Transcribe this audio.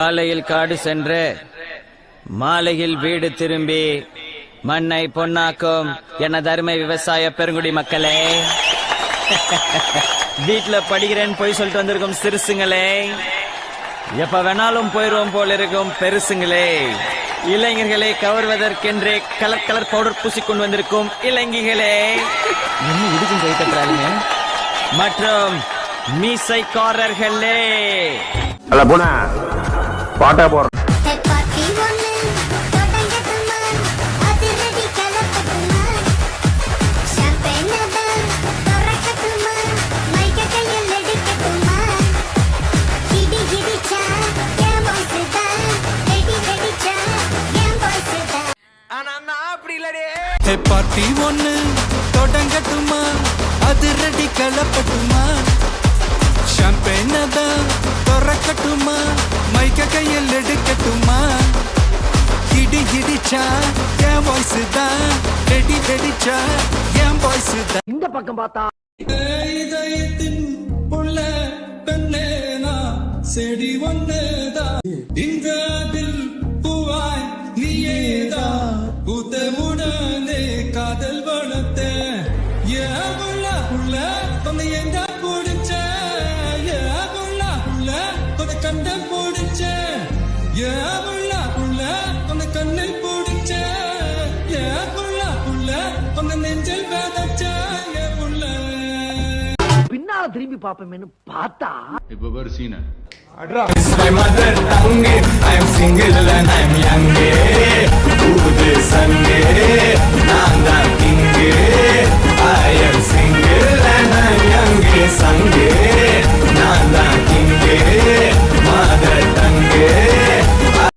காலையில் காடு சென்று மாலையில் வீடு திரும்பி மண்ணை பொன்னாக்கும் எனது அருமை விவசாய பெருங்குடி மக்களே, வீட்டுல படிக்கிறேன்னு போய் சொல்லிட்டு வந்திருக்கும் சிறுசுங்களே, எப்ப வேணாலும் போயிருவோம் போல இருக்கும் பெருசுங்களே, இளைஞர்களை கவர்வதற்கென்றே கலர் கலர் பவுடர் பூசிக்கொண்டு வந்திருக்கும் இளைஞர்களே, மற்றும் மீசைக்காரர்களே, பாட்டா போற பார்ட்டி ஒண்ணு தொடங்கட்டுமா, அது ரெடி கலப்பட்டுமா, ஷாம்பெயின் தான் திறக்கட்டுமா, மைக்க கையில் எடுக்கட்டுமா, இடி இடிச்சா என் வாய்ஸ் தான், ரெடி வெடிச்சா என் வாய்ஸ் தான். இந்த பக்கம் பார்த்தா இதயத்தின் உள்ள பெண்ணேனா செடி ஒண்ணுதான், இங்காதில் பூவாய் நீயேதான், பூத்தமுடனே காதல் வளர்த்த ஏவுள்ள உள்ள உன்னை எங்க பிடிச்ச, ஏவுள்ள உள்ள உன்னை கண்ட பிடிச்ச, ஏவுள்ள உள்ள உன்னை கண்ணில் பிடிச்ச, ஏவுள்ள உள்ள உன்னை நெஞ்சில் விதைச்ச, ஏவுள்ள பின்னால திரும்பி பாப்போமேனு பார்த்தா இப்ப ஒரு சீன my mother tongue, I'm single and I'm young, புது சங்கே நான் தான் king, I am single and I'm young, சங்க